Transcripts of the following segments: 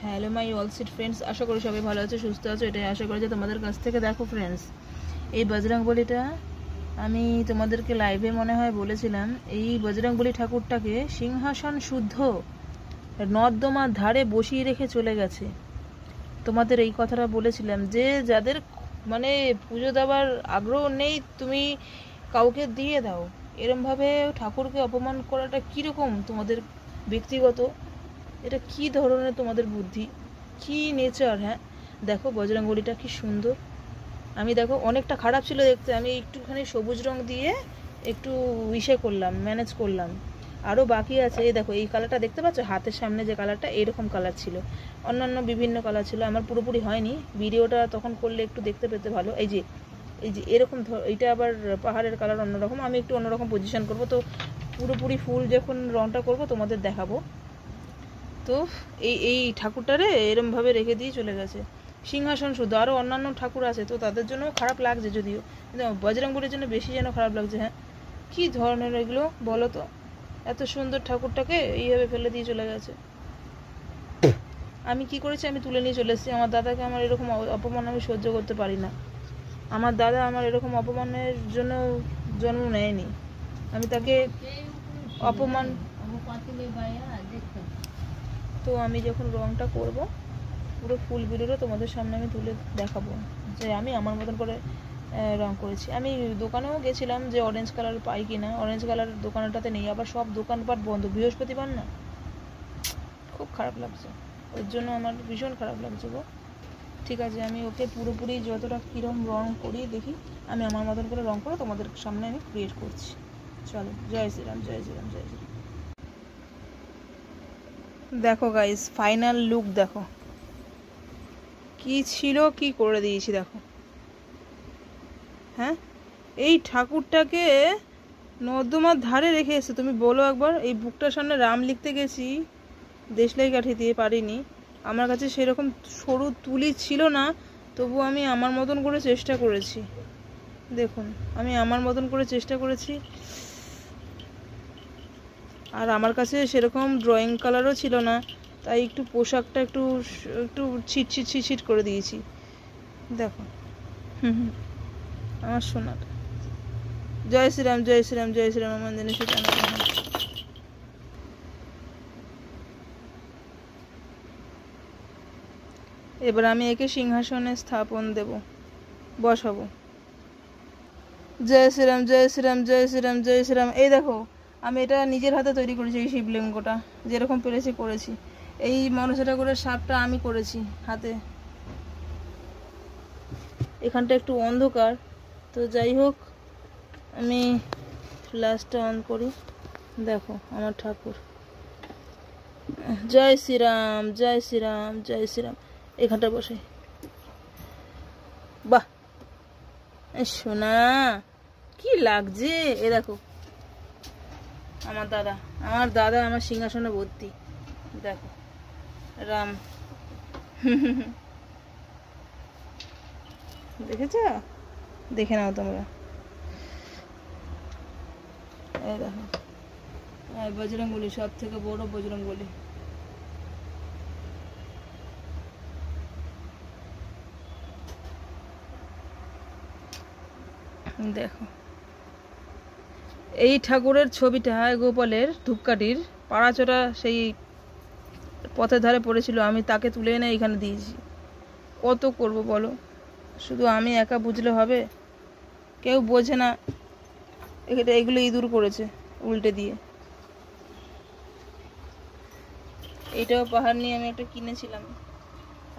Hello my all sweet friends, আশা করি সবাই ভালো আছে, সুস্থ আছো, এটাই আশা করি যে তোমাদের কাছ থেকে। দেখো ফ্রেন্ডস, এই বজরংবলীটা আমি তোমাদেরকে লাইভে মনে হয় বলেছিলাম। এই বজরংবলী ঠাকুরটাকে সিংহাসন শুদ্ধ নর্দমার ধারে বসিয়ে রেখে চলে গেছে। তোমাদের এই কথাটা বলেছিলাম যে যাদের মানে পুজো দেওয়ার আগ্রহ নেই, তুমি কাউকে দিয়ে দাও। এরমভাবে ঠাকুরকে অপমান করাটা কীরকম তোমাদের ব্যক্তিগত? এটা কি ধরনের তোমাদের বুদ্ধি, কি নেচার? হ্যাঁ দেখো বজরংবলীটা কি সুন্দর। আমি দেখো অনেকটা খারাপ ছিল দেখতে, আমি একটুখানি সবুজ রং দিয়ে একটু করলাম, ম্যানেজ করলাম। আরও বাকি আছে। এই দেখো এই কালারটা দেখতে পাচ্ছ, হাতের সামনে যে কালারটা, এরকম কালার ছিল, অন্যান্য বিভিন্ন কালার ছিল। আমার পুরোপুরি হয়নি, ভিডিওটা তখন করলে একটু দেখতে পেতে ভালো। এই যে এরকম এইটা আবার পাহাড়ের কালার অন্যরকম, আমি একটু অন্যরকম পজিশন করব। তো পুরোপুরি ফুল যখন রংটা করব তোমাদের দেখাবো। তো এই ঠাকুরটারে এরমভাবে রেখে দিয়ে চলে গেছে সিংহাসন শুদ্ধ। আরও অন্যান্য ঠাকুর আছে, তো তাদের জন্য খারাপ লাগছে যদিও, কিন্তু বজরংবলীর জন্য বেশি যেন খারাপ লাগছে। হ্যাঁ কী ধরনের এগুলো বলো তো? এত সুন্দর ঠাকুরটাকে এইভাবে ফেলে দিয়ে চলে গেছে। আমি কি করেছি, আমি তুলে নিয়ে চলে এসেছি। আমার দাদাকে, আমার এরকম অপমান আমি সহ্য করতে পারি না। আমার দাদা আমার এরকম অপমানের জন্য জন্ম নেয়নি। আমি তাকে অপমান, তো আমি যখন রংটা করব পুরো ফুলগুলোরও তোমাদের সামনে আমি তুলে দেখাবো যে আমি আমার মতন করে রং করেছি। আমি দোকানেও গেছিলাম যে অরেঞ্জ কালার পাই কিনা, অরেঞ্জ কালার দোকানটাতে নেই, আবার সব দোকানপাট বন্ধ, বৃহস্পতিবার না। খুব খারাপ লাগছে, ওর জন্য আমার ভীষণ খারাপ লাগছে গো। ঠিক আছে, আমি ওকে পুরোপুরি যতটা কীরকম রং করি দেখি, আমি আমার মতন করে রং করে তোমাদের সামনে আমি ক্রিয়েট করছি। চলো, জয় শ্রীরাম, জয় শ্রীরাম, জয় শ্রীরাম। দেখো গাইস, ফাইনাল লুক দেখো কি ছিল, কি করে দিয়েছি দেখো। হ্যাঁ এই ঠাকুরটাকে নর্দমার ধারে রেখে এসে তুমি বলো একবার। এই বুকটার সামনে রাম লিখতে গেছি, দেশলাই কাঠি দিয়ে, পারিনি। আমার কাছে সেরকম সরু তুলি ছিল না, তবু আমি আমার মতন করে চেষ্টা করেছি। দেখুন আমি আমার মতন করে চেষ্টা করেছি। আর আমার কাছে সেরকম ড্রয়িং কালারও ছিল না, তাই একটু পোশাকটা একটু একটু ছিট করে দিয়েছি। দেখো আমার সোনার। জয় শ্রীরাম, জয় শ্রীরাম, জয় শ্রীরাম। আমার জিনিস এবার আমি একে সিংহাসনে স্থাপন দেব, বসাবো। জয় শ্রীরাম, জয় শ্রীরাম, জয় শ্রীরাম, জয় শ্রীরাম। এই দেখো আমি এটা নিজের হাতে তৈরি করেছি, এই শিবলিঙ্গটা যেরকম পেরেছি করেছি। এই মনসা ঠাকুরের সাপটা আমি করেছি হাতে। এখানটা একটু অন্ধকার, তো যাই হোক আমি ফ্ল্যাশটা অন করি। দেখো আমার ঠাকুর। জয় শ্রীরাম, জয় শ্রীরাম, জয় শ্রীরাম। এখানটা বসে, বাহ সোনা কি লাগছে। এ দেখো আমার দাদা, আমার সিংহাসনে ভর্তি। দেখো রাম দেখেছ? দেখে নাও তোমরা। এই দেখো বজরংবলী, সব থেকে বড় বজরংবলী। দেখো এই ঠাকুরের ছবিটা গোপালের ধূপকাঠির পাড়াচোরা সেই পথের ধারে পড়েছিল, আমি তাকে তুলে এনে এখানে দিয়েছি। কত করব বলো, শুধু আমি একা বুঝলে হবে? কেউ বোঝে না। এগুলো ইঁদুর করেছে উল্টে দিয়ে। এইটাও পাহাড় নিয়ে আমি একটা কিনেছিলাম,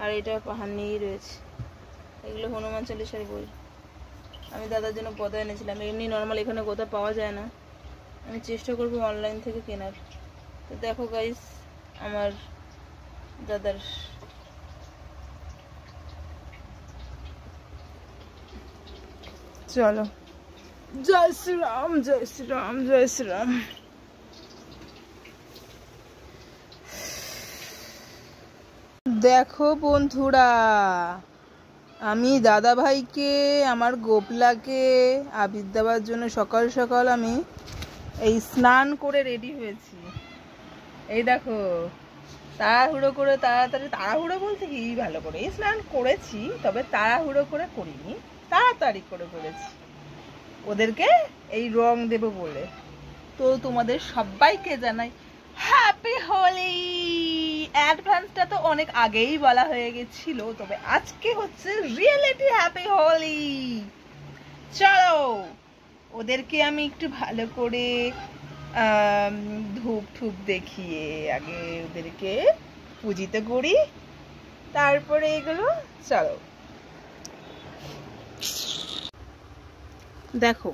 আর এটাও পাহাড় নিয়েই রয়েছে। এগুলো হনুমান চালিসার বই। আমি দাদার জন্য গদা এনেছিলাম, এমনি নর্মাল এখানে গদা পাওয়া যায় না, আমি চেষ্টা করবো অনলাইন থেকে কেনার। তো দেখো গাইস আমার দাদার। চলো, জয় শ্রীরাম, জয় শ্রীরাম, জয় শ্রীরাম। দেখো বন্ধুরা, আমি দাদা ভাইকে, আমার গোপলাকে আবির দেওয়ার জন্য সকাল সকাল আমি এই স্নান করে রেডি হয়েছি। এই দেখো তাড়াহুড়ো করে তাড়াতাড়ি, তাড়াহুড়ো বলতে কি, ভালো করে স্নান করেছি, তবে তাড়াহুড়ো করে করিনি, তাড়াতাড়ি করে করেছি ওদেরকে এই রং দেবো বলে। তো তোমাদের সবাইকে জানাই হ্যাপি হোলি। অ্যাডভান্সটা তো অনেক আগেই বলা হয়ে গেছিল, তবে আজকে হচ্ছে রিয়েলিটি হ্যাপি হোলি। চলো ওদেরকে আমি একটু ভালো করে ধূপ ঠুপ দেখিয়ে আগে ওদেরকে পূজিত করি, তারপরে এগুলো। চলো দেখো,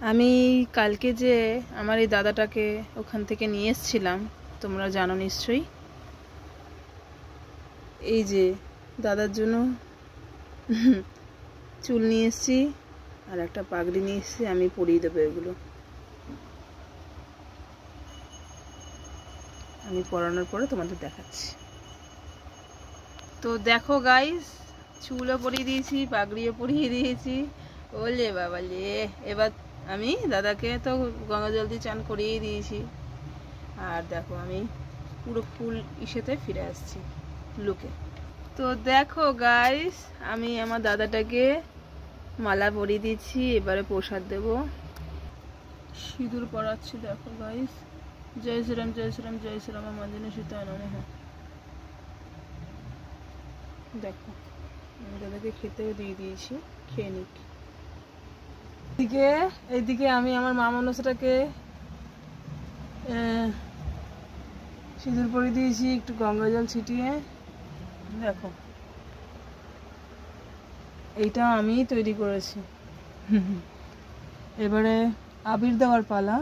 আমি কালকে যে আমার এই দাদাটাকে ওখান থেকে নিয়ে এসেছিলাম, তোমরা জানো নিশ্চয়ই। এই যে দাদার জন্য চুল নিয়ে এসেছি আর একটা পাগড়ি নিয়ে এসেছি, আমি পরিয়ে দেবো এগুলো। আমি পরানোর পরে তোমাদের দেখাচ্ছি। তো দেখো গাইস, চুলও পরিয়ে দিয়েছি, পাগড়িও পরিয়ে দিয়েছি। ওলে বাবা লে, এবার আমি দাদাকে তো গঙ্গা জল দিয়ে চান করিয়ে দিয়েছি। আর দেখো আমি পুরো ফুল ইসেতে ফিরে আসছি লুকে। তো দেখো গাইস, আমি আমার দাদাটাকে মালা পরিয়ে দিয়েছি, এবারে প্রসাদ দেব। সিঁদুর পরাচ্ছি দেখো গাইস। জয় শ্রীরাম জয় শ্রীরাম জয় শ্রীরাম মঞ্জনে সীতায় নমঃ। দেখো আমি দাদাকে খেতেও দিয়ে দিয়েছি, খেয়ে নিক। এইদিকে আমি আমার মা মনসাটাকে সিঁদুর পরিয়ে দিয়েছি, একটু গঙ্গা জল ছিটিয়ে। দেখো এইটা আমি তৈরি করেছি। এবারে আবির দেওয়ার পালা।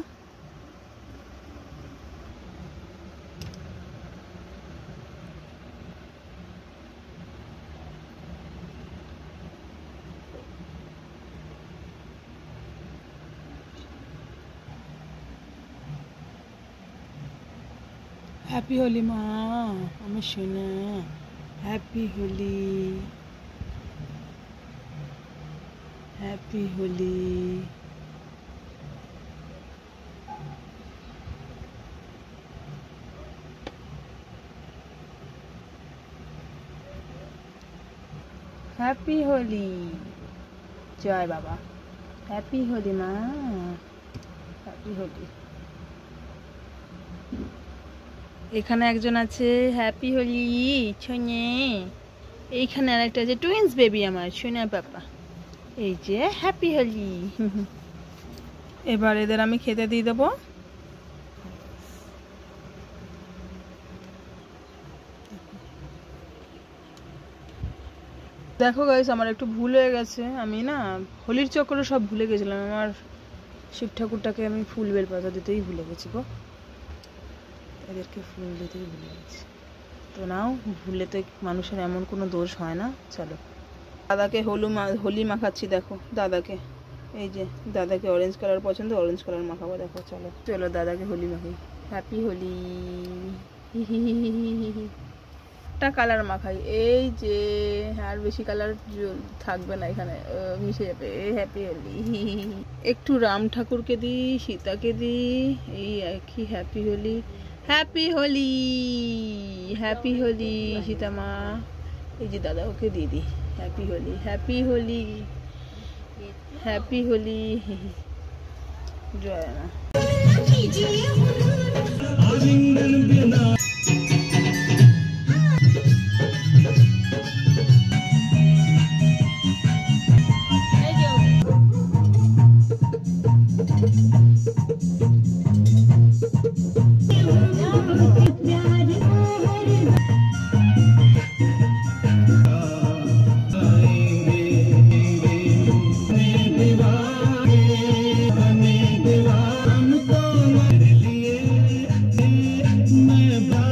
হ্যাপি হোলি মা, আমার সোনা, happy Holi, happy Holi. Happy Holi, জয় বাবা, হ্যাপি হোলি মা, হ্যাপি হোলি। এখানে একজন আছে হ্যাপি হোলি ছনে, এইখানে আরেকটা আছে টুইন্স বেবি আমার সোনা পাপা, এই যে হ্যাপি হোলি। এবার এদের আমি খেতে দিয়ে দেবো। দেখো গাইস, আমার একটু ভুল হয়ে গেছে, আমি না হোলির চক্করে সব ভুলে গেছিলাম। আমার শিব ঠাকুরটাকে আমি ফুল বেলপাতা দিতেই ভুলে গেছি গো, এদেরকে ফুল দিতেই ভুলে গেছি। তো নাও, ভুলে তো মানুষের এমন কোনো দোষ হয় না। চলো দাদাকে হোলি মাখাচ্ছি। দেখো দাদাকে, এই যে দাদাকে অরেঞ্জ কালার পছন্দ, অরেঞ্জ কালার মাখাবো। দেখো চলো চলো দাদাকে হোলি মাখাই। হ্যাপি হোলি। একটা কালার মাখাই, এই যে আর বেশি কালার থাকবে না এখানে, মিশে যাবে। হ্যাপি হোলি। একটু রাম ঠাকুরকে দিই, সীতাকে দিই, এই আর কি। Happy Holi, happy Holi, happy Holi Sita মা। এই যে দাদা ওকে দিয়ে দিই happy Holi, happy Holi, happy Holi. জয় মা। मैं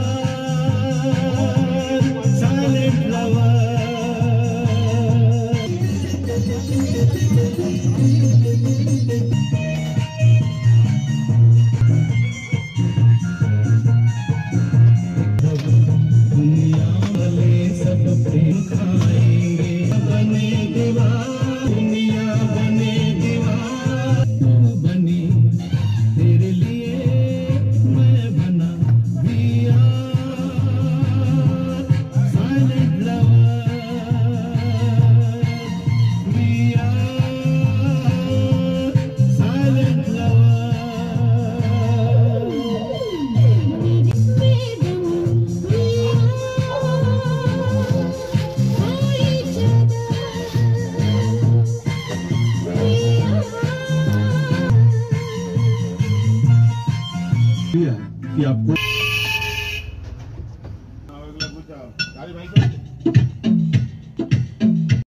कि आपको